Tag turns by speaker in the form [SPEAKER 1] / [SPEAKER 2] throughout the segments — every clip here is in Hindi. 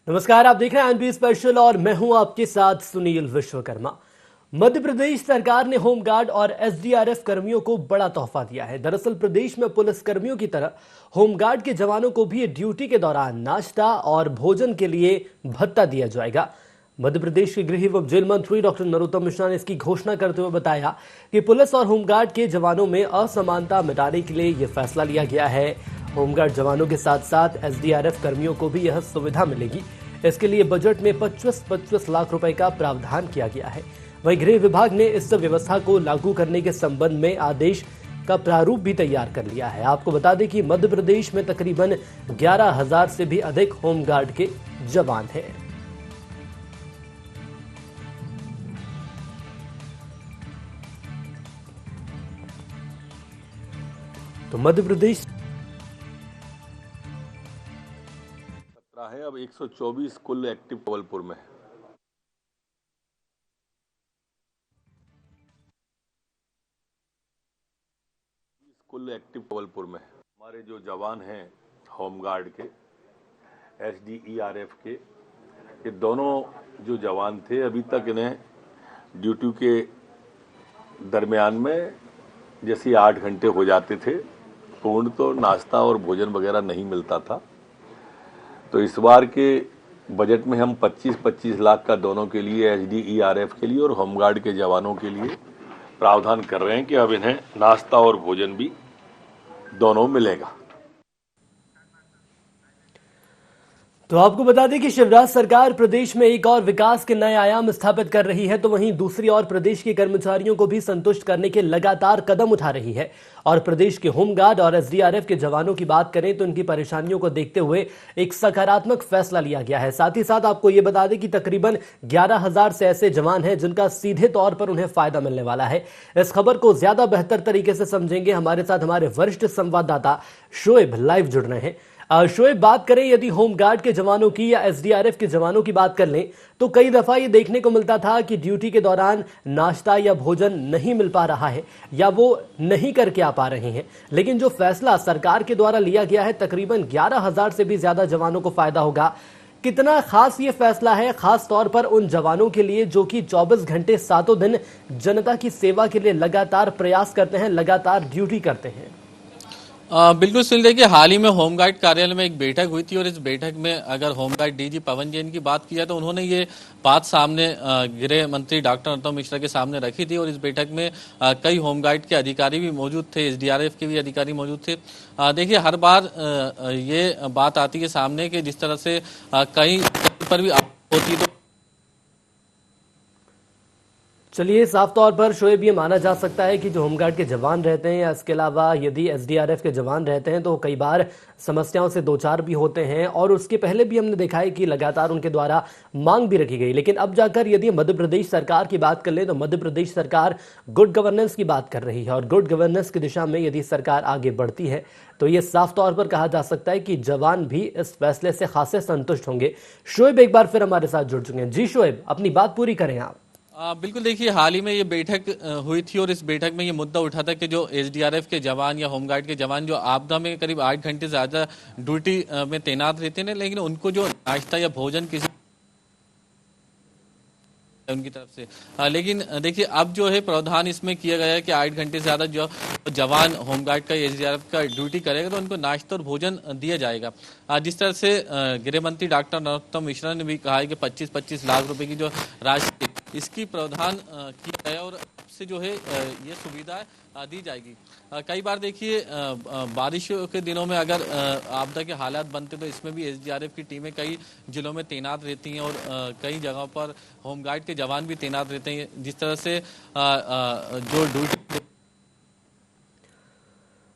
[SPEAKER 1] नमस्कार, आप देख रहे हैं एनबी स्पेशल और मैं हूं आपके साथ सुनील विश्वकर्मा। मध्य प्रदेश सरकार ने होमगार्ड और एसडीआरएफ कर्मियों को बड़ा तोहफा दिया है। दरअसल प्रदेश में पुलिस कर्मियों की तरह होमगार्ड के जवानों को भी ड्यूटी के दौरान नाश्ता और भोजन के लिए भत्ता दिया जाएगा। मध्य प्रदेश के गृह एवं जेल मंत्री डॉक्टर नरोत्तम मिश्रा ने इसकी घोषणा करते हुए बताया कि पुलिस और होमगार्ड के जवानों में असमानता मिटाने के लिए यह फैसला लिया गया है। होमगार्ड जवानों के साथ साथ एसडीआरएफ कर्मियों को भी यह सुविधा मिलेगी। इसके लिए बजट में 25-25 लाख रुपए का प्रावधान किया गया है। वहीं गृह विभाग ने इस व्यवस्था को लागू करने के संबंध में आदेश का प्रारूप भी तैयार कर लिया है। आपको बता दें कि मध्य प्रदेश में तकरीबन 11,000 से भी अधिक होमगार्ड के जवान हैं। तो मध्य प्रदेश
[SPEAKER 2] है, अब 124 कुल एक्टिव जबलपुर में है। कुल एक्टिव जबलपुर में हमारे जो जवान हैं होमगार्ड के, एसडीआरएफ के, ये दोनों जो जवान थे अभी तक इन्हें ड्यूटी के दरमियान में जैसे 8 घंटे हो जाते थे पूर्ण, तो नाश्ता और भोजन वगैरह नहीं मिलता था। तो इस बार के बजट में हम 25-25 लाख का दोनों के लिए, एसडीआरएफ के लिए और होमगार्ड के जवानों के लिए प्रावधान कर रहे हैं कि अब इन्हें नाश्ता और भोजन भी दोनों मिलेगा।
[SPEAKER 1] तो आपको बता दें कि शिवराज सरकार प्रदेश में एक और विकास के नए आयाम स्थापित कर रही है, तो वहीं दूसरी ओर प्रदेश के कर्मचारियों को भी संतुष्ट करने के लगातार कदम उठा रही है। और प्रदेश के होमगार्ड और एसडीआरएफ के जवानों की बात करें तो उनकी परेशानियों को देखते हुए एक सकारात्मक फैसला लिया गया है। साथ ही साथ आपको यह बता दें कि तकरीबन 11,000 से ऐसे जवान हैं जिनका सीधे तौर पर उन्हें फायदा मिलने वाला है। इस खबर को ज्यादा बेहतर तरीके से समझेंगे हमारे साथ हमारे वरिष्ठ संवाददाता शोएब लाइव जुड़ रहे हैं। शोएब, बात करें यदि होमगार्ड के जवानों की या एसडीआरएफ के जवानों की बात कर लें तो कई दफा ये देखने को मिलता था कि ड्यूटी के दौरान नाश्ता या भोजन नहीं मिल पा रहा है या वो नहीं करके आ पा रहे हैं। लेकिन जो फैसला सरकार के द्वारा लिया गया है, तकरीबन 11,000 से भी ज्यादा जवानों को फायदा होगा। कितना खास ये फैसला है, खास तौर पर उन जवानों के लिए जो कि 24 घंटे सातों दिन जनता की सेवा के लिए लगातार प्रयास करते हैं, लगातार ड्यूटी करते हैं?
[SPEAKER 3] बिल्कुल सुन, देखिए हाल ही में होमगार्ड कार्यालय में एक बैठक हुई थी और इस बैठक में अगर होमगार्ड डीजी पवन जैन की बात की जाए तो उन्होंने ये बात सामने गृह मंत्री डॉक्टर नरोत्तम मिश्रा के सामने रखी थी। और इस बैठक में कई होमगार्ड के अधिकारी भी मौजूद थे, एसडीआरएफ के भी अधिकारी मौजूद थे। देखिए हर बार ये बात आती है सामने कि जिस तरह से कहीं पर भी होती तो
[SPEAKER 1] चलिए, साफ तौर पर शोएब ये माना जा सकता है कि जो होमगार्ड के जवान रहते हैं या इसके अलावा यदि एसडीआरएफ के जवान रहते हैं तो कई बार समस्याओं से दो चार भी होते हैं और उसके पहले भी हमने देखा है कि लगातार उनके द्वारा मांग भी रखी गई। लेकिन अब जाकर यदि मध्य प्रदेश सरकार की बात कर लें तो मध्य प्रदेश सरकार गुड गवर्नेंस की बात कर रही है और गुड गवर्नेंस की दिशा में यदि सरकार आगे बढ़ती है तो ये साफ तौर पर कहा जा सकता है कि जवान भी इस फैसले से खासे संतुष्ट होंगे। शोएब एक बार फिर हमारे साथ जुड़ चुके हैं। जी शोएब, अपनी बात पूरी करें आप।
[SPEAKER 3] बिल्कुल, देखिए हाल ही में ये बैठक हुई थी और इस बैठक में ये मुद्दा उठा था कि जो एसडीआरएफ के जवान या होमगार्ड के जवान जो आपदा में करीब 8 घंटे ज्यादा ड्यूटी में तैनात रहते हैं, लेकिन उनको जो नाश्ता या भोजन किसी उनकी तरफ से लेकिन देखिए अब जो है प्रावधान इसमें किया गया है कि 8 घंटे से ज्यादा जो जवान होमगार्ड का एसडीआरएफ का ड्यूटी करेगा तो उनको नाश्ता और भोजन दिया जाएगा। जिस तरह से गृह मंत्री डॉक्टर नरोत्तम मिश्रा ने भी कहा है कि 25-25 लाख रुपए की जो राशि इसकी प्रावधान किया गया और से जो है ये सुविधा दी जाएगी। कई बार देखिए बारिशों के दिनों में अगर आपदा के हालात बनते तो इसमें भी एसडीआरएफ की टीमें कई जिलों में तैनात रहती हैं और कई जगहों पर होमगार्ड के जवान भी तैनात रहते हैं। जिस तरह से जो ड्यूटी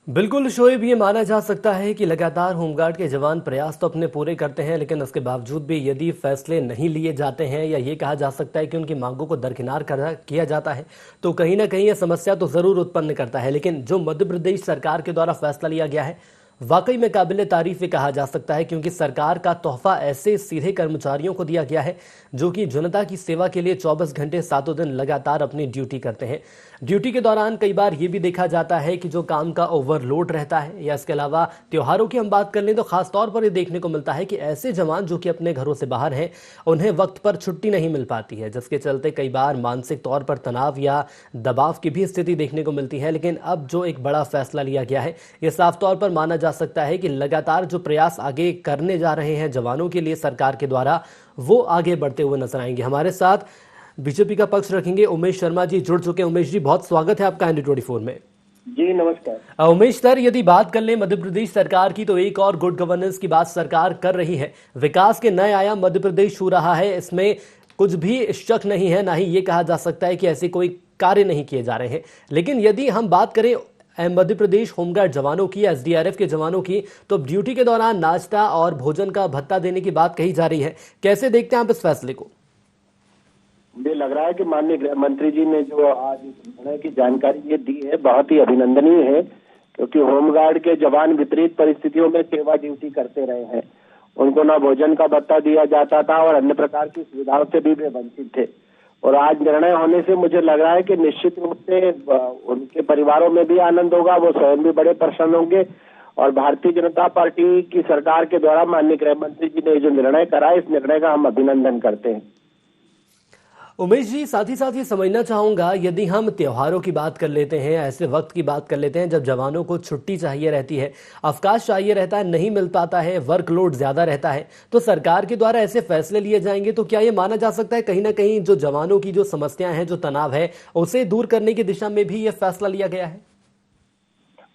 [SPEAKER 1] बिल्कुल शोएब, ये माना जा सकता है कि लगातार होमगार्ड के जवान प्रयास तो अपने पूरे करते हैं, लेकिन उसके बावजूद भी यदि फैसले नहीं लिए जाते हैं या ये कहा जा सकता है कि उनकी मांगों को दरकिनार किया जाता है तो कहीं ना कहीं यह समस्या तो जरूर उत्पन्न करता है। लेकिन जो मध्य प्रदेश सरकार के द्वारा फैसला लिया गया है वाकई में काबिल तारीफ कहा जा सकता है, क्योंकि सरकार का तोहफा ऐसे सीधे कर्मचारियों को दिया गया है जो कि जनता की सेवा के लिए 24 घंटे 7 दिन लगातार अपनी ड्यूटी करते हैं। ड्यूटी के दौरान कई बार ये भी देखा जाता है कि जो काम का ओवरलोड रहता है, या इसके अलावा त्योहारों की हम बात कर लें तो खासतौर पर ये देखने को मिलता है कि ऐसे जवान जो कि अपने घरों से बाहर हैं, उन्हें वक्त पर छुट्टी नहीं मिल पाती है, जिसके चलते कई बार मानसिक तौर पर तनाव या दबाव की भी स्थिति देखने को मिलती है। लेकिन अब जो एक बड़ा फैसला लिया गया है, यह साफ तौर पर माना जा सकता है कि लगातार जो प्रयास आगे करने जा रहे हैं जवानों के लिए सरकार के द्वारा, वो आगे बढ़ते हुए नजर आएंगे। हमारे साथ बीजेपी का पक्ष रखेंगे उमेश शर्मा जी जुड़ चुके हैं। उमेश जी, बहुत स्वागत है आपका ND24 में।
[SPEAKER 4] जी नमस्कार।
[SPEAKER 1] उमेश सर, यदि बात कर लें मध्य प्रदेश सरकार की, तो एक और गुड गवर्नेंस की बात सरकार कर रही है। विकास के नए आयाम मध्य प्रदेश छू रहा है, इसमें कुछ भी शक नहीं है, ना ही ये कहा जा सकता है कि ऐसे कोई कार्य नहीं किए जा रहे हैं। लेकिन यदि हम बात करें मध्य प्रदेश होमगार्ड जवानों की, SDRF के जवानों की, तो ड्यूटी के दौरान नाश्ता और भोजन का भत्ता देने की बात कही जा रही है। कैसे देखते हैं आप इस फैसले को?
[SPEAKER 4] मुझे लग रहा है कि माननीय गृह मंत्री जी ने जो आज निर्णय की जानकारी ये दी है, बहुत ही अभिनंदनीय है, क्योंकि होमगार्ड के जवान विपरीत परिस्थितियों में सेवा ड्यूटी करते रहे हैं। उनको ना भोजन का भत्ता दिया जाता था और अन्य प्रकार की सुविधाओं से भी वे वंचित थे। और आज निर्णय होने से मुझे लग रहा है कि निश्चित रूप से उनके परिवारों में भी आनंद होगा, वो स्वयं भी बड़े प्रसन्न होंगे। और भारतीय जनता पार्टी की सरकार के द्वारा माननीय गृह मंत्री जी ने जो निर्णय करा, इस निर्णय का हम अभिनंदन करते हैं।
[SPEAKER 1] उमेश जी, साथ ही ये समझना चाहूंगा, यदि हम त्योहारों की बात कर लेते हैं, ऐसे वक्त की बात कर लेते हैं जब जवानों को छुट्टी चाहिए रहती है, अवकाश चाहिए रहता है, नहीं मिल पाता है, वर्कलोड ज्यादा रहता है, तो सरकार के द्वारा ऐसे फैसले लिए जाएंगे तो क्या ये माना जा सकता है कहीं ना कहीं जो जवानों की जो समस्याएं हैं, जो तनाव है, उसे दूर करने की दिशा में भी ये फैसला लिया गया है?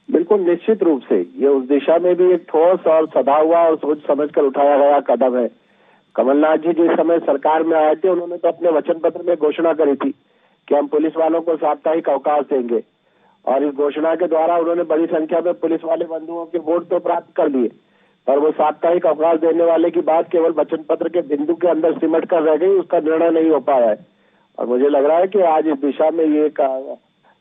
[SPEAKER 4] बिल्कुल, निश्चित रूप से ये उस दिशा में भी एक ठोस और सदा हुआ और सोच समझकर उठाया गया कदम है। कमलनाथ जी जिस समय सरकार में आए थे, उन्होंने तो अपने वचन पत्र में घोषणा करी थी कि हम पुलिस वालों को साप्ताहिक अवकाश देंगे, और इस घोषणा के द्वारा उन्होंने बड़ी संख्या में पुलिस वाले बंधुओं के वोट तो प्राप्त कर लिए, पर वो साप्ताहिक अवकाश देने वाले की बात केवल वचन पत्र के बिंदु के अंदर सिमट कर रह गई, उसका निर्णय नहीं हो पाया है। और मुझे लग रहा है कि आज इस दिशा में ये एक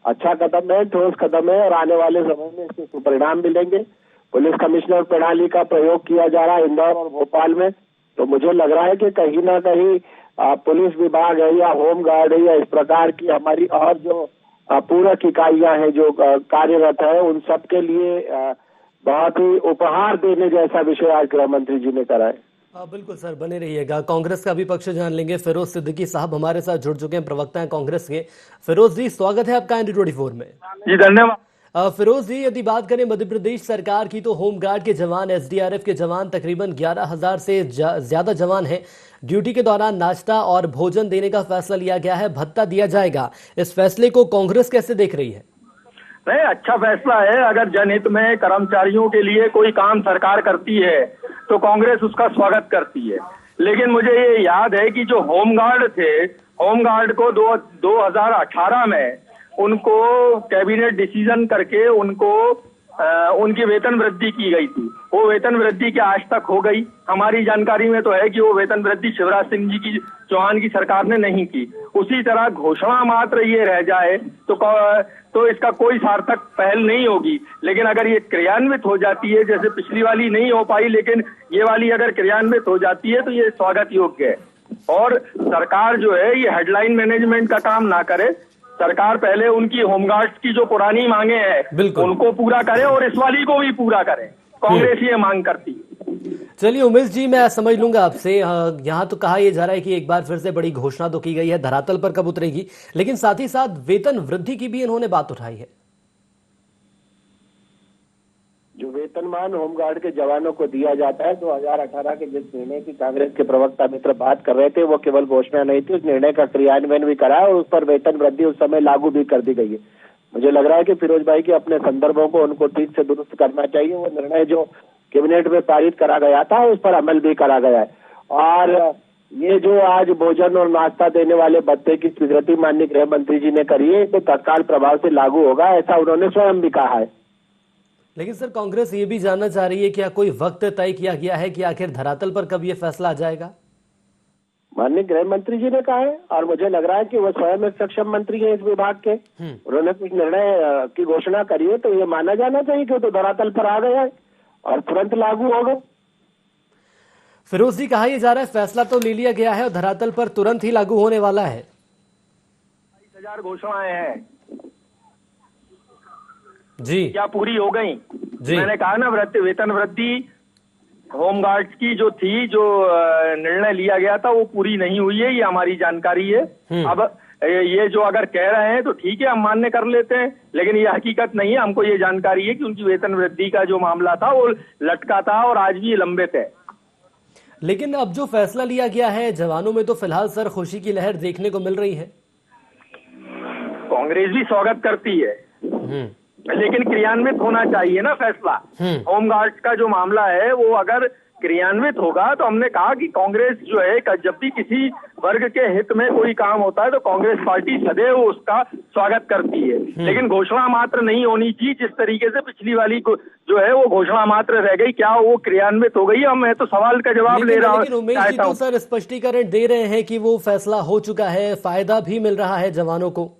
[SPEAKER 4] अच्छा कदम है, ठोस कदम है, और आने वाले समय में इसके सुपरिणाम मिलेंगे। पुलिस कमिश्नर प्रणाली का प्रयोग किया जा रहा है इंदौर और भोपाल में, तो मुझे लग रहा है कि कहीं ना कहीं पुलिस विभाग है या होमगार्ड है या इस प्रकार की हमारी और जो पूरक इकाइयां हैं जो कार्यरत है, उन सब के लिए बहुत ही उपहार देने जैसा विषय आज गृह मंत्री जी ने करा है।
[SPEAKER 1] बिल्कुल सर, बने रहिएगा। कांग्रेस का भी पक्ष जान लेंगे। फिरोज सिद्दीकी साहब हमारे साथ जुड़ चुके हैं, प्रवक्ता हैं कांग्रेस के। फिरोज जी, स्वागत है आपका ND24 में।
[SPEAKER 5] जी धन्यवाद।
[SPEAKER 1] फिरोज जी, यदि बात करें मध्य प्रदेश सरकार की, तो होमगार्ड के जवान, SDRF के जवान, तकरीबन 11,000 से ज्यादा जवान हैं। ड्यूटी के दौरान नाश्ता और भोजन देने का फैसला लिया गया है, भत्ता दिया जाएगा। इस फैसले को कांग्रेस कैसे देख रही है?
[SPEAKER 5] नहीं, अच्छा फैसला है। अगर जनहित में कर्मचारियों के लिए कोई काम सरकार करती है तो कांग्रेस उसका स्वागत करती है। लेकिन मुझे ये याद है कि जो होमगार्ड थे, होमगार्ड को 2018 में उनको कैबिनेट डिसीजन करके उनको उनकी वेतन वृद्धि की गई थी। वो वेतन वृद्धि क्या आज तक हो गई? हमारी जानकारी में तो है कि वो वेतन वृद्धि शिवराज सिंह जी की, चौहान की सरकार ने नहीं की। उसी तरह घोषणा मात्र ये रह जाए तो इसका कोई सार्थक पहल नहीं होगी। लेकिन अगर ये क्रियान्वित हो जाती है, जैसे पिछली वाली नहीं हो पाई, लेकिन ये वाली अगर क्रियान्वित हो जाती है तो ये स्वागत योग्य है। और सरकार जो है ये हेडलाइन मैनेजमेंट का काम ना करे, सरकार पहले उनकी होमगार्ड्स की जो पुरानी मांगे हैं उनको पूरा करे और इस वाली को भी पूरा करे। कांग्रेस ये मांग करती है।
[SPEAKER 1] चलिए उमेश जी, मैं समझ लूंगा आपसे। यहाँ तो कहा यह जा रहा है कि एक बार फिर से बड़ी घोषणा तो की गई है, धरातल पर कब उतरेगी, लेकिन साथ ही साथ वेतन वृद्धि की भी इन्होंने बात उठाई है।
[SPEAKER 4] जो वेतनमान होमगार्ड के जवानों को दिया जाता है 2018 के जिस निर्णय की कांग्रेस के प्रवक्ता मित्र बात कर रहे थे, वो केवल घोषणा नहीं थी, उस निर्णय का क्रियान्वयन भी करा और उस पर वेतन वृद्धि उस समय लागू भी कर दी गई है। मुझे लग रहा है कि फिरोज भाई के अपने संदर्भों को उनको ठीक से दुरुस्त करना चाहिए। वो निर्णय जो कैबिनेट में पारित करा गया था उस पर अमल भी करा गया है। और ये जो आज भोजन और नाश्ता देने वाले भत्ते की स्वीकृति माननीय गृह मंत्री जी ने करी है, तो तत्काल प्रभाव से लागू होगा, ऐसा उन्होंने स्वयं भी कहा है।
[SPEAKER 1] लेकिन सर, कांग्रेस ये भी जानना चाह रही है, क्या कोई वक्त तय किया गया है कि आखिर धरातल पर कब ये फैसला आ जाएगा?
[SPEAKER 4] माननीय गृह मंत्री जी ने कहा है और मुझे लग रहा है कि वो स्वयं एक सक्षम मंत्री है इस विभाग के। उन्होंने कुछ निर्णय की घोषणा करी है तो ये माना जाना चाहिए कि वो तो धरातल पर आ गया है। और तुरंत लागू होगा।
[SPEAKER 1] फिरोज जी, कहा यह जा रहा है फैसला तो ले लिया गया है और धरातल पर तुरंत ही लागू होने वाला है।
[SPEAKER 5] 22,000 घोषणाएं हैं
[SPEAKER 1] जी,
[SPEAKER 5] क्या पूरी हो गई?
[SPEAKER 1] जी।
[SPEAKER 5] मैंने कहा ना, वेतन वृद्धि होमगार्ड की जो थी, जो निर्णय लिया गया था, वो पूरी नहीं हुई है, ये हमारी जानकारी है। अब ये जो अगर कह रहे हैं तो ठीक है, हम मान्य कर लेते हैं, लेकिन ये हकीकत नहीं है। हमको ये जानकारी है कि उनकी वेतन वृद्धि का जो मामला था वो लटका था और आज भी ये लंबित है।
[SPEAKER 1] लेकिन अब जो फैसला लिया गया है, जवानों में तो फिलहाल सर खुशी की लहर देखने को मिल रही है।
[SPEAKER 5] कांग्रेस भी स्वागत करती है, लेकिन क्रियान्वित होना चाहिए ना फैसला। होमगार्ड का जो मामला है वो अगर क्रियान्वित होगा तो हमने कहा कि कांग्रेस जो है, जब भी किसी वर्ग के हित में कोई काम होता है तो कांग्रेस पार्टी सदैव उसका स्वागत करती है, लेकिन घोषणा मात्र नहीं होनी चाहिए। जिस तरीके से पिछली वाली जो है वो घोषणा मात्र रह गई, क्या वो क्रियान्वित हो गई? अब मैं तो सवाल का जवाब ले रहा हूँ।
[SPEAKER 1] लेकिन उमेश जी तो सर स्पष्टीकरण दे रहे हैं कि वो फैसला हो चुका है, फायदा भी मिल रहा है जवानों को।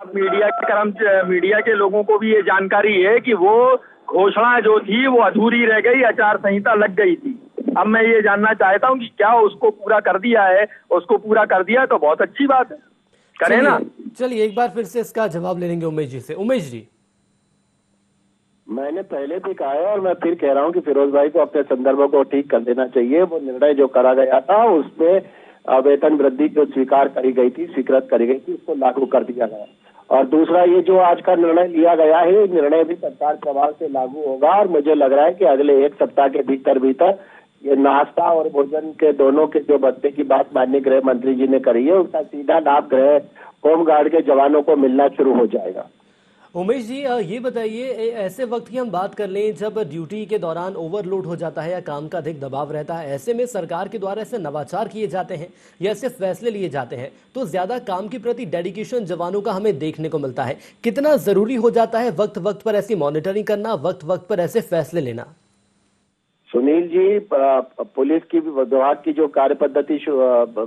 [SPEAKER 5] मीडिया के लोगों को भी ये जानकारी है कि वो घोषणा जो थी वो अधूरी रह गई, आचार संहिता लग गई थी। अब मैं ये जानना चाहता हूं कि क्या उसको पूरा कर दिया है? उसको पूरा कर दिया तो बहुत अच्छी बात है, करें ना।
[SPEAKER 1] चलिए एक बार फिर से इसका जवाब ले लेंगे उमेश जी से। उमेश जी,
[SPEAKER 4] मैंने पहले भी कहा है और मैं फिर कह रहा हूं कि फिरोज भाई को अपने संदर्भों को ठीक कर देना चाहिए। वो निर्णय जो करा गया था उसमें वेतन वृद्धि जो स्वीकृत करी गई थी, उसको लागू कर दिया गया। और दूसरा, ये जो आज का निर्णय लिया गया है, ये निर्णय भी तत्काल प्रभाव से लागू होगा और मुझे लग रहा है कि अगले 1 सप्ताह के भीतर ये नाश्ता और भोजन के दोनों के जो भत्ते की बात माननीय गृह मंत्री जी ने करी है, उसका सीधा लाभ होमगार्ड के जवानों को मिलना शुरू हो जाएगा।
[SPEAKER 1] उमेश जी, ये बताइए, ऐसे वक्त की हम बात कर लें जब ड्यूटी के दौरान ओवरलोड हो जाता है या काम का अधिक दबाव रहता है, ऐसे में सरकार के द्वारा ऐसे नवाचार किए जाते हैं या ऐसे फैसले लिए जाते हैं तो ज्यादा काम के प्रति डेडिकेशन जवानों का हमें देखने को मिलता है। कितना जरूरी हो जाता है वक्त वक्त पर ऐसी मॉनिटरिंग करना, वक्त वक्त पर ऐसे फैसले लेना?
[SPEAKER 4] सुनील जी, पुलिस की विभाग की जो कार्य पद्धति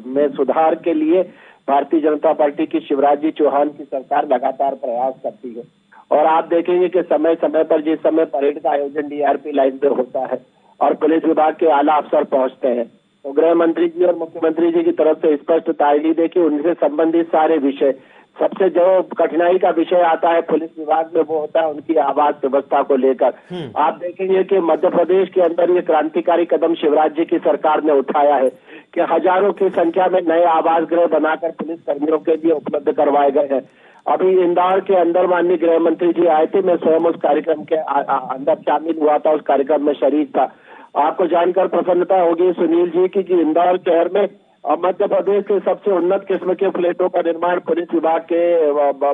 [SPEAKER 4] में सुधार के लिए भारतीय जनता पार्टी की शिवराज जी चौहान की सरकार लगातार प्रयास करती है और आप देखेंगे कि समय समय पर जिस समय परेड का आयोजन डीआरपी लाइन पे होता है और पुलिस विभाग के आला अफसर पहुंचते हैं तो गृह मंत्री जी और मुख्यमंत्री जी की तरफ से स्पष्ट ताकीद है कि उनसे संबंधित सारे विषय, सबसे जो कठिनाई का विषय आता है पुलिस विभाग में वो होता है उनकी आवास व्यवस्था को लेकर। आप देखेंगे कि मध्य प्रदेश के अंदर ये क्रांतिकारी कदम शिवराज जी की सरकार ने उठाया है कि हजारों की संख्या में नए आवास गृह बनाकर पुलिस कर्मियों के लिए उपलब्ध करवाए गए हैं। अभी इंदौर के अंदर माननीय गृह मंत्री जी आए थे, मैं स्वयं उस कार्यक्रम के अंदर शामिल हुआ था, उस कार्यक्रम में शरीक था। आपको जानकर प्रसन्नता होगी सुनील जी की इंदौर शहर में मध्य प्रदेश के सबसे उन्नत किस्म के फ्लैटों का निर्माण पुलिस विभाग के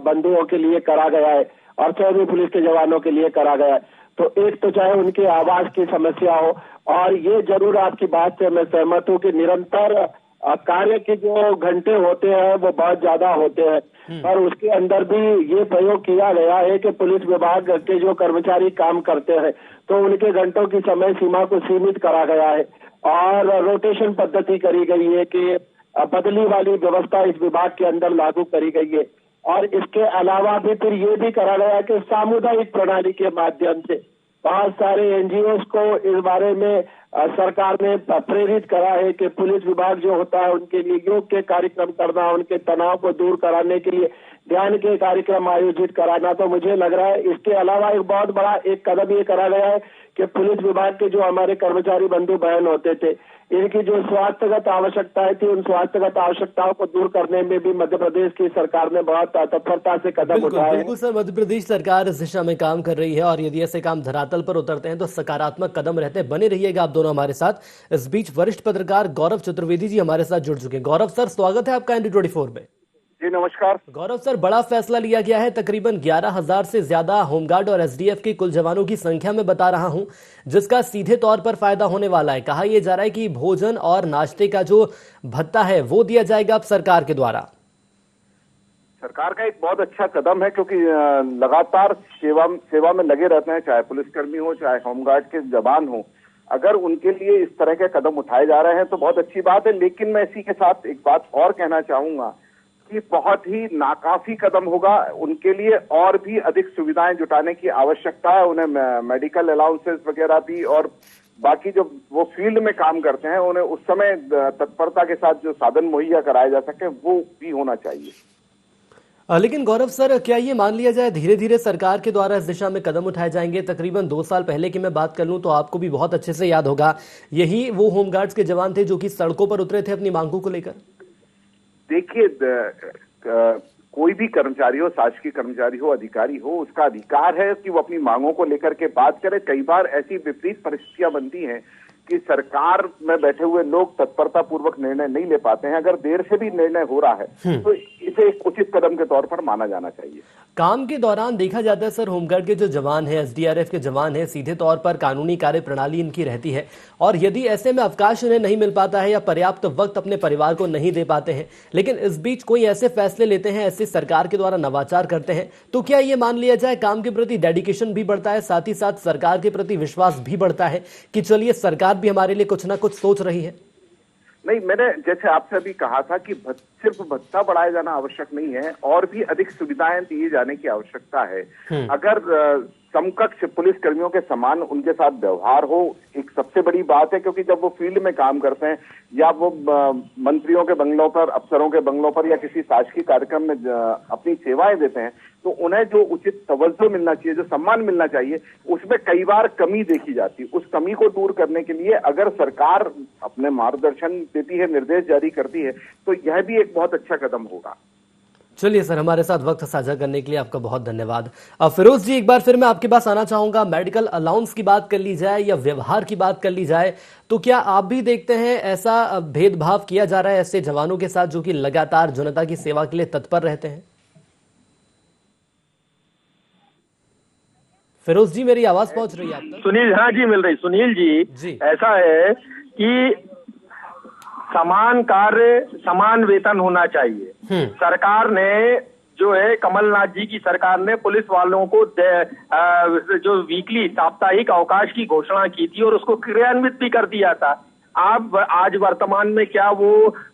[SPEAKER 4] बंधुओं के लिए करा गया है और सभी पुलिस के जवानों के लिए करा गया है। तो एक तो चाहे उनके आवास की समस्या हो, और ये जरूर आपकी बात से मैं सहमत हूँ कि निरंतर कार्य के जो घंटे होते हैं वो बहुत ज्यादा होते हैं और उसके अंदर भी ये प्रयोग किया गया है कि पुलिस विभाग के जो कर्मचारी काम करते हैं तो उनके घंटों की समय सीमा को सीमित करा गया है और रोटेशन पद्धति करी गई है कि बदली वाली व्यवस्था इस विभाग के अंदर लागू करी गई है। और इसके अलावा भी फिर ये भी करा गया कि सामुदायिक प्रणाली के माध्यम से बहुत सारे एनजीओ को इस बारे में सरकार ने प्रेरित करा है कि पुलिस विभाग जो होता है उनके लिए योग के कार्यक्रम करना, उनके तनाव को दूर कराने के लिए ध्यान के कार्यक्रम आयोजित कराना। तो मुझे लग रहा है इसके अलावा एक बहुत बड़ा एक कदम ये करा गया है कि पुलिस विभाग के जो हमारे कर्मचारी बंधु बहन होते थे, इनकी जो स्वास्थ्यगत आवश्यकताएं थी, उन स्वास्थ्यगत आवश्यकताओं को दूर करने में भी मध्य प्रदेश की सरकार ने बहुत तत्परता से कदम उठाए।
[SPEAKER 1] बिल्कुल सर, मध्य प्रदेश सरकार इस दिशा में काम कर रही है और यदि ऐसे काम धरातल पर उतरते हैं तो सकारात्मक कदम रहते हैं। बने रहिएगा आप दोनों हमारे साथ। इस बीच वरिष्ठ पत्रकार गौरव चतुर्वेदी जी हमारे साथ जुड़ चुके हैं। गौरव सर, स्वागत है आपका ND24 में।
[SPEAKER 5] जी नमस्कार।
[SPEAKER 1] गौरव सर, बड़ा फैसला लिया गया है। तकरीबन 11,000 से ज्यादा होमगार्ड और SDF की कुल जवानों की संख्या में बता रहा हूं, जिसका सीधे तौर पर फायदा होने वाला है। कहा यह जा रहा है कि भोजन और नाश्ते का जो भत्ता है वो दिया जाएगा अब सरकार के द्वारा।
[SPEAKER 6] सरकार का एक बहुत अच्छा कदम है क्योंकि लगातार सेवा में लगे रहते हैं, चाहे पुलिसकर्मी हो चाहे होमगार्ड के जवान हो। अगर उनके लिए इस तरह के कदम उठाए जा रहे हैं तो बहुत अच्छी बात है। लेकिन मैं इसी के साथ एक बात और कहना चाहूंगा कि बहुत ही नाकाफी कदम होगा। उनके लिए और भी अधिक सुविधाएं जुटाने की आवश्यकता है। उन्हें मेडिकल अलाउंसेस वगैरह भी, और बाकी जो वो फील्ड में काम करते हैं उन्हें उस समय तत्परता के साथ जो साधन मुहैया कराए जा सके वो भी होना चाहिए।
[SPEAKER 1] लेकिन गौरव सर, क्या ये मान लिया जाए धीरे धीरे सरकार के द्वारा इस दिशा में कदम उठाए जाएंगे? तकरीबन 2 साल पहले की मैं बात कर लूं तो आपको भी बहुत अच्छे से याद होगा, यही वो होमगार्ड्स के जवान थे जो कि सड़कों पर उतरे थे अपनी मांगों को लेकर।
[SPEAKER 6] देखिए, कोई भी कर्मचारी हो, शासकीय कर्मचारी हो, अधिकारी हो, उसका अधिकार है कि वो अपनी मांगों को लेकर के बात करे। कई बार ऐसी विपरीत परिस्थितियां बनती हैं कि सरकार में बैठे हुए लोग तत्परता पूर्वक निर्णय नहीं ले पाते हैं। अगर देर से भी निर्णय हो रहा है तो इसे एक उचित कदम के तौर पर माना जाना चाहिए।
[SPEAKER 1] काम के दौरान देखा जाता है सर, होमगार्ड के जो जवान हैं, एसडीआरएफ के जवान हैं, सीधे तौर पर कानूनी कार्य प्रणाली इनकी रहती है, और यदि ऐसे में अवकाश उन्हें नहीं मिल पाता है या पर्याप्त वक्त अपने परिवार को नहीं दे पाते हैं, लेकिन इस बीच कोई ऐसे फैसले लेते हैं, ऐसे सरकार के द्वारा नवाचार करते हैं, तो क्या ये मान लिया जाए काम के प्रति डेडिकेशन भी बढ़ता है, साथ ही साथ सरकार के प्रति विश्वास भी बढ़ता है कि चलिए सरकार भी हमारे लिए कुछ ना कुछ सोच रही है?
[SPEAKER 6] नहीं, मैंने जैसे आपसे अभी कहा था कि सिर्फ भत्ता बढ़ाया जाना आवश्यक नहीं है, और भी अधिक सुविधाएं दिए जाने की आवश्यकता है। अगर समकक्ष पुलिस कर्मियों के समान उनके साथ व्यवहार हो, एक सबसे बड़ी बात है, क्योंकि जब वो फील्ड में काम करते हैं या वो मंत्रियों के बंगलों पर, अफसरों के बंगलों पर या किसी शासकीय कार्यक्रम में अपनी सेवाएं देते हैं, तो उन्हें जो उचित तवज्जो मिलना चाहिए, जो सम्मान मिलना चाहिए, उसमें कई बार कमी देखी जाती है। उस कमी को दूर करने के लिए अगर सरकार अपने मार्गदर्शन देती है, निर्देश जारी करती है, तो यह भी एक बहुत अच्छा कदम होगा।
[SPEAKER 1] चलिए सर, हमारे साथ वक्त साझा करने के लिए आपका बहुत धन्यवाद। फिरोज जी, एक बार फिर मैं आपके पास आना चाहूंगा। मेडिकल अलाउंस की बात कर ली जाए या व्यवहार की बात कर ली जाए, तो क्या आप भी देखते हैं ऐसा भेदभाव किया जा रहा है ऐसे जवानों के साथ जो कि लगातार जनता की सेवा के लिए तत्पर रहते हैं? फिरोज जी, मेरी आवाज पहुंच रही है आप तक?
[SPEAKER 5] सुनील, हाँ जी, मिल रही। सुनील जी, ऐसा है कि समान कार्य समान वेतन होना चाहिए। सरकार ने जो है, कमलनाथ जी की सरकार ने पुलिस वालों को जो वीकली साप्ताहिक अवकाश की घोषणा की थी और उसको क्रियान्वित भी कर दिया था। आज वर्तमान में क्या वो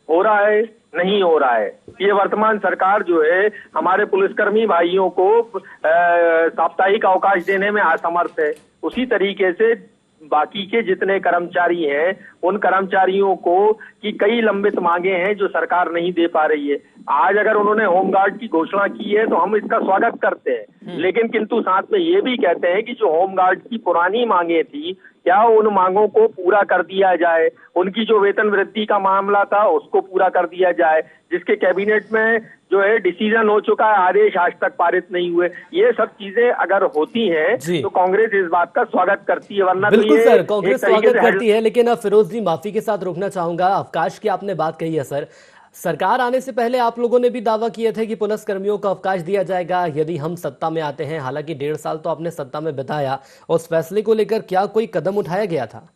[SPEAKER 5] हो रहा है? नहीं हो रहा है। ये वर्तमान सरकार जो है हमारे पुलिसकर्मी भाइयों को साप्ताहिक अवकाश देने में असमर्थ है। उसी तरीके से बाकी के जितने कर्मचारी हैं, उन कर्मचारियों को की कई लंबित मांगे हैं जो सरकार नहीं दे पा रही है। आज अगर उन्होंने होमगार्ड की घोषणा की है तो हम इसका स्वागत करते हैं, लेकिन किंतु साथ में ये भी कहते हैं कि जो होमगार्ड की पुरानी मांगे थी, क्या उन मांगों को पूरा कर दिया जाए। उनकी जो वेतन वृद्धि का मामला था उसको पूरा कर दिया जाए, जिसके कैबिनेट में जो है डिसीजन हो चुका है, आदेश आज तक पारित नहीं हुए। ये सब चीजें अगर होती हैं तो कांग्रेस इस बात का स्वागत करती है, वरना
[SPEAKER 1] बिल्कुल सर, कांग्रेस स्वागत करती है। लेकिन फिरोज जी, माफी के साथ रोकना चाहूंगा, अवकाश की आपने बात कही है सर, सरकार आने से पहले आप लोगों ने भी दावा किए थे कि पुलिस कर्मियों को अवकाश दिया जाएगा यदि हम सत्ता में आते हैं। हालांकि 1.5 साल तो आपने सत्ता में बिताया, उस फैसले को लेकर क्या कोई कदम उठाया गया था?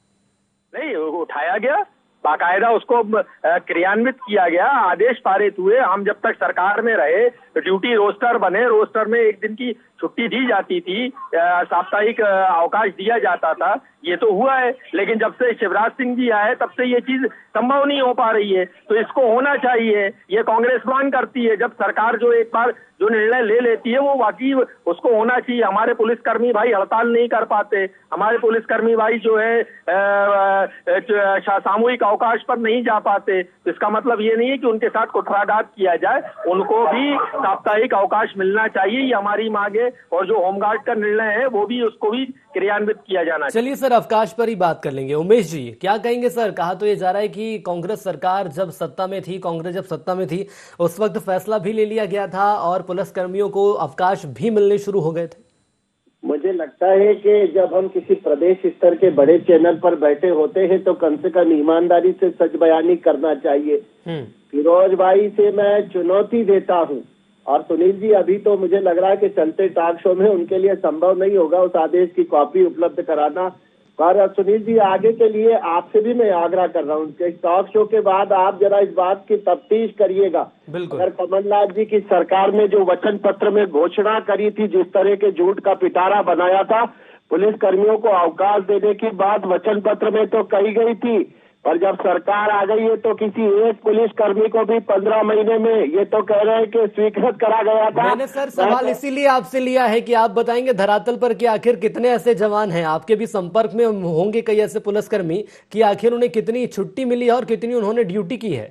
[SPEAKER 5] नहीं उठाया गया, बाकायदा उसको क्रियान्वित किया गया, आदेश पारित हुए। हम जब तक सरकार में रहे ड्यूटी रोस्टर बने, रोस्टर में एक दिन की छुट्टी दी जाती थी, साप्ताहिक अवकाश दिया जाता था। ये तो हुआ है, लेकिन जब से शिवराज सिंह जी आए तब से ये चीज संभव नहीं हो पा रही है। तो इसको होना चाहिए, ये कांग्रेस मांग करती है। जब सरकार जो एक बार जो निर्णय ले लेती है वो वाकई उसको होना चाहिए। हमारे पुलिसकर्मी भाई हड़ताल नहीं कर पाते, हमारे पुलिसकर्मी भाई जो है सामूहिक अवकाश पर नहीं जा पाते, तो इसका मतलब ये नहीं है कि उनके साथ कुठाराघात किया जाए। उनको भी साप्ताहिक अवकाश मिलना चाहिए, ये हमारी मांग है। और जो होमगार्ड का निर्णय है वो भी, उसको भी क्रियान्वित किया जाना चाहिए।
[SPEAKER 1] चलिए सर, अवकाश पर ही बात कर लेंगे। उमेश जी, क्या कहेंगे सर? कहा तो ये जा रहा है कि कांग्रेस सरकार जब सत्ता में थी, कांग्रेस जब सत्ता में थी, उस वक्त फैसला भी ले लिया गया था और पुलिस कर्मियों को अवकाश भी मिलने शुरू हो गए थे।
[SPEAKER 4] मुझे लगता है कि जब हम किसी प्रदेश स्तर के बड़े चैनल पर बैठे होते हैं तो कम से कम ईमानदारी से सच बयानी करना चाहिए। फिरोज भाई से मैं चुनौती देता हूँ, और सुनील जी, अभी तो मुझे लग रहा है कि चलते टॉक शो में उनके लिए संभव नहीं होगा उस आदेश की कॉपी उपलब्ध कराना। और सुनील जी, आगे के लिए आपसे भी मैं आग्रह कर रहा हूँ कि टॉक शो के बाद आप जरा इस बात की तफ्तीश करिएगा। अगर कमलनाथ जी की सरकार ने जो वचन पत्र में घोषणा करी थी, जिस तरह के झूठ का पिटारा बनाया था, पुलिस कर्मियों को अवकाश देने की बात वचन पत्र में तो कही गई थी, और जब सरकार आ गई है तो किसी एक पुलिस कर्मी को भी 15 महीने में ये तो कह रहे हैं कि स्वीकृत करा गया था।
[SPEAKER 1] मैंने सर सवाल इसीलिए आपसे लिया है कि आप बताएंगे धरातल पर कि आखिर कितने ऐसे जवान हैं, आपके भी संपर्क में होंगे कई ऐसे पुलिसकर्मी, कि आखिर उन्हें कितनी छुट्टी मिली है और कितनी उन्होंने ड्यूटी की है।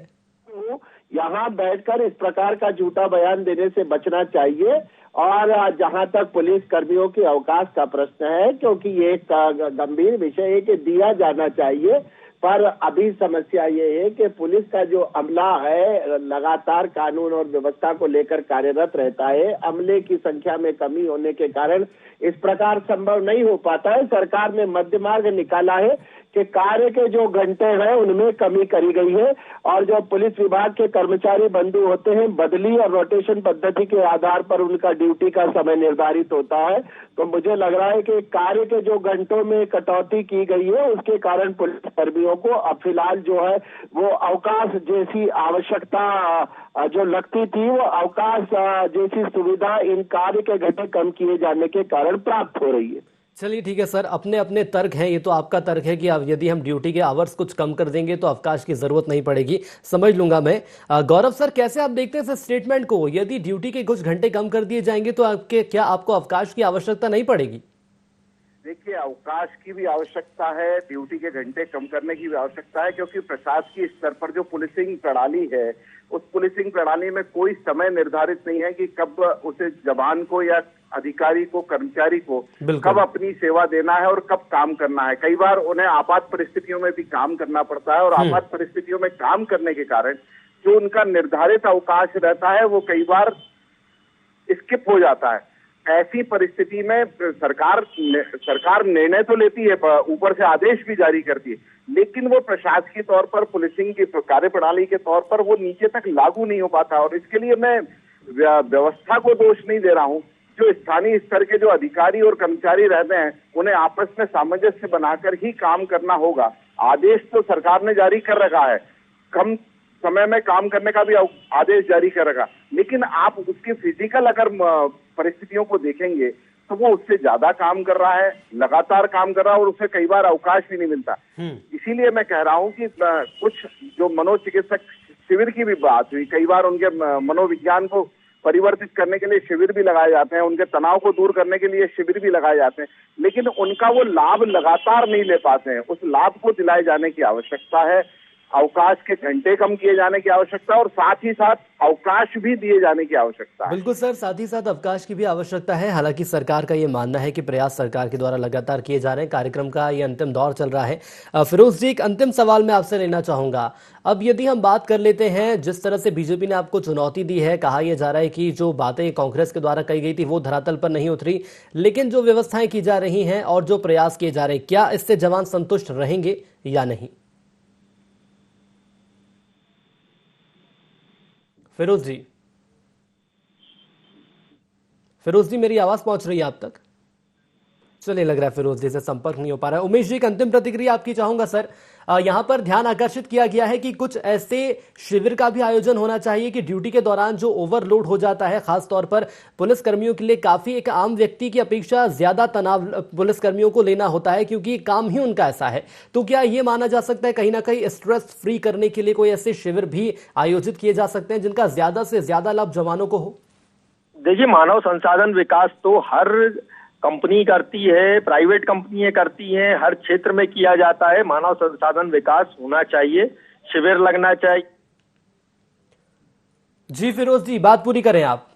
[SPEAKER 4] यहाँ बैठकर इस प्रकार का झूठा बयान देने से बचना चाहिए। और जहां तक पुलिस कर्मियों के अवकाश का प्रश्न है, क्योंकि ये एक गंभीर विषय है कि दिया जाना चाहिए, पर अभी समस्या ये है कि पुलिस का जो अमला है लगातार कानून और व्यवस्था को लेकर कार्यरत रहता है। अमले की संख्या में कमी होने के कारण इस प्रकार संभव नहीं हो पाता है। सरकार ने मध्य मार्ग निकाला है कि कार्य के जो घंटे हैं उनमें कमी करी गई है, और जो पुलिस विभाग के कर्मचारी बंधु होते हैं बदली और रोटेशन पद्धति के आधार पर उनका ड्यूटी का समय निर्धारित होता है। तो मुझे लग रहा है कि कार्य के जो घंटों में कटौती की गई है उसके कारण पुलिस कर्मियों को अब फिलहाल जो है वो अवकाश जैसी आवश्यकता जो लगती थी, वो अवकाश जैसी सुविधा इन कार्य के घंटे कम किए जाने के कारण प्राप्त हो रही है।
[SPEAKER 1] चलिए ठीक है सर, अपने अपने तर्क हैं, ये तो आपका तर्क है कि अब यदि हम ड्यूटी के आवर्स कुछ कम कर देंगे तो अवकाश की जरूरत नहीं पड़ेगी, समझ लूंगा मैं। गौरव सर, कैसे आप देखते हैं इस स्टेटमेंट को? यदि ड्यूटी के कुछ घंटे कम कर दिए जाएंगे तो आपको अवकाश की आवश्यकता नहीं पड़ेगी?
[SPEAKER 6] देखिए, अवकाश की भी आवश्यकता है, ड्यूटी के घंटे कम करने की भी आवश्यकता है, क्योंकि प्रशासकीय स्तर पर जो पुलिसिंग प्रणाली है उस पुलिसिंग प्रणाली में कोई समय निर्धारित नहीं है कि कब उसे जवान को या अधिकारी को, कर्मचारी को कब अपनी सेवा देना है और कब काम करना है। कई बार उन्हें आपात परिस्थितियों में भी काम करना पड़ता है, और आपात परिस्थितियों में काम करने के कारण जो उनका निर्धारित अवकाश रहता है वो कई बार स्किप हो जाता है। ऐसी परिस्थिति में सरकार निर्णय तो लेती है, ऊपर से आदेश भी जारी करती है, लेकिन वो प्रशासकीय तौर पर पुलिसिंग की कार्यप्रणाली के तौर पर वो नीचे तक लागू नहीं हो पाता। और इसके लिए मैं व्यवस्था को दोष नहीं दे रहा हूँ, जो स्थानीय स्तर के जो अधिकारी और कर्मचारी रहते हैं उन्हें आपस में सामंजस्य बनाकर ही काम करना होगा। आदेश तो सरकार ने जारी कर रखा है, कम समय में काम करने का भी आदेश जारी कर रखा, लेकिन आप उसकी फिजिकल अगर परिस्थितियों को देखेंगे तो वो उससे ज्यादा काम कर रहा है, लगातार काम कर रहा है, और उसे कई बार अवकाश भी नहीं मिलता। इसीलिए मैं कह रहा हूँ कि कुछ जो मनोचिकित्सक शिविर की भी बात हुई, कई बार उनके मनोविज्ञान को परिवर्तित करने के लिए शिविर भी लगाए जाते हैं, उनके तनाव को दूर करने के लिए शिविर भी लगाए जाते हैं, लेकिन उनका वो लाभ लगातार नहीं ले पाते हैं। उस लाभ को दिलाए जाने की आवश्यकता है, अवकाश के घंटे कम किए जाने की आवश्यकता है, और साथ ही साथ अवकाश भी दिए जाने की आवश्यकता है।
[SPEAKER 1] बिल्कुल सर, साथ ही साथ अवकाश की भी आवश्यकता है। हालांकि सरकार का ये मानना है कि प्रयास सरकार के द्वारा लगातार किए जा रहे हैं, कार्यक्रम का ये अंतिम दौर चल रहा है। फिरोज जी, एक अंतिम सवाल मैं आपसे लेना चाहूंगा। अब यदि हम बात कर लेते हैं, जिस तरह से बीजेपी ने आपको चुनौती दी है, कहा यह जा रहा है कि जो बातें कांग्रेस के द्वारा कही गई थी वो धरातल पर नहीं उतरी, लेकिन जो व्यवस्थाएं की जा रही हैं और जो प्रयास किए जा रहे हैं, क्या इससे जवान संतुष्ट रहेंगे या नहीं? फिरोज जी, मेरी आवाज पहुंच रही है आप तक? चलिए, लग रहा है फिरोज जी से संपर्क नहीं हो पा रहा है। उमेश जी, एक अंतिम प्रतिक्रिया आपकी चाहूंगा सर। यहां पर ध्यान आकर्षित किया गया है कि कुछ ऐसे शिविर का भी आयोजन होना चाहिए कि ड्यूटी के दौरान जो ओवरलोड हो जाता है, खासतौर पर पुलिस कर्मियों के लिए काफी एक आम व्यक्ति की अपेक्षा ज्यादा तनाव पुलिस कर्मियों को लेना होता है, क्योंकि काम ही उनका ऐसा है। तो क्या ये माना जा सकता है कहीं ना कहीं स्ट्रेस फ्री करने के लिए कोई ऐसे शिविर भी आयोजित किए जा सकते हैं जिनका ज्यादा से ज्यादा लाभ जवानों को हो?
[SPEAKER 5] देखिए, मानव संसाधन विकास तो हर कंपनी करती है, प्राइवेट कंपनियां करती हैं, हर क्षेत्र में किया जाता है। मानव संसाधन विकास होना चाहिए, शिविर लगना चाहिए।
[SPEAKER 1] जी फिरोज जी, बात पूरी करें आप।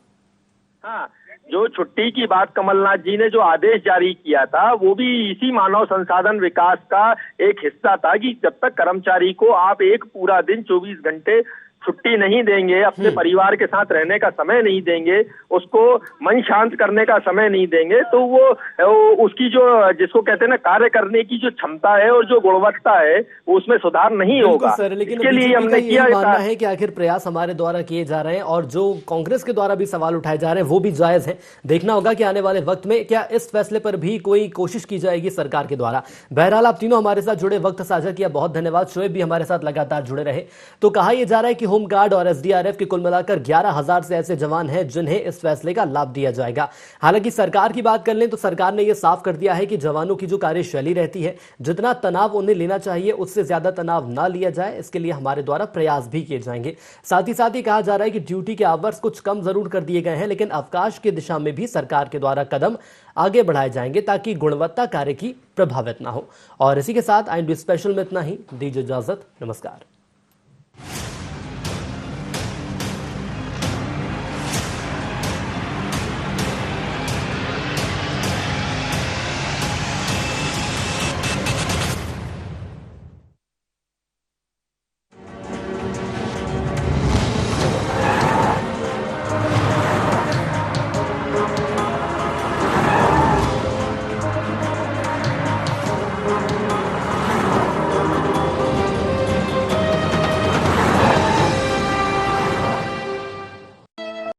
[SPEAKER 5] हाँ, जो छुट्टी की बात कमलनाथ जी ने जो आदेश जारी किया था वो भी इसी मानव संसाधन विकास का एक हिस्सा था कि जब तक कर्मचारी को आप एक पूरा दिन 24 घंटे छुट्टी नहीं देंगे, अपने परिवार के साथ रहने का समय नहीं देंगे, उसको मन शांत करने का समय नहीं देंगे, तो वो उसकी जो जिसको कहते हैं ना कार्य करने की जो क्षमता है और जो गुणवत्ता है उसमें सुधार नहीं होगा।
[SPEAKER 1] सर, लेकिन
[SPEAKER 5] इसके लिए हमने किया
[SPEAKER 1] मानना है कि आखिर प्रयास हमारे द्वारा किए जा रहे हैं और जो कांग्रेस के द्वारा भी सवाल उठाए जा रहे हैं वो भी जायज है। देखना होगा कि आने वाले वक्त में क्या इस फैसले पर भी कोई कोशिश की जाएगी सरकार के द्वारा। बहरहाल आप तीनों हमारे साथ जुड़े, वक्त साझा किया, बहुत धन्यवाद। शोएब भी हमारे साथ लगातार जुड़े रहे। तो कहा यह जा रहा है कि होमगार्ड और एसडीआरएफ के कुल मिलाकर 11,000 से ऐसे जवान हैं जिन्हें इस फैसले का लाभ दिया जाएगा। हालांकि सरकार की बात कर लें तो सरकार ने यह साफ कर दिया है कि जवानों की जो कार्यशैली रहती है, जितना तनाव उन्हें लेना चाहिए उससे ज्यादा तनाव ना लिया जाए, इसके लिए हमारे द्वारा प्रयास भी किए जाएंगे। साथ ही कहा जा रहा है कि ड्यूटी के आवर्स कुछ कम जरूर कर दिए गए हैं, लेकिन अवकाश की दिशा में भी सरकार के द्वारा कदम आगे बढ़ाए जाएंगे ताकि गुणवत्ता कार्य की प्रभावित ना हो। और इसी के साथ IND स्पेशल में इतना ही। दीजिए इजाजत, नमस्कार।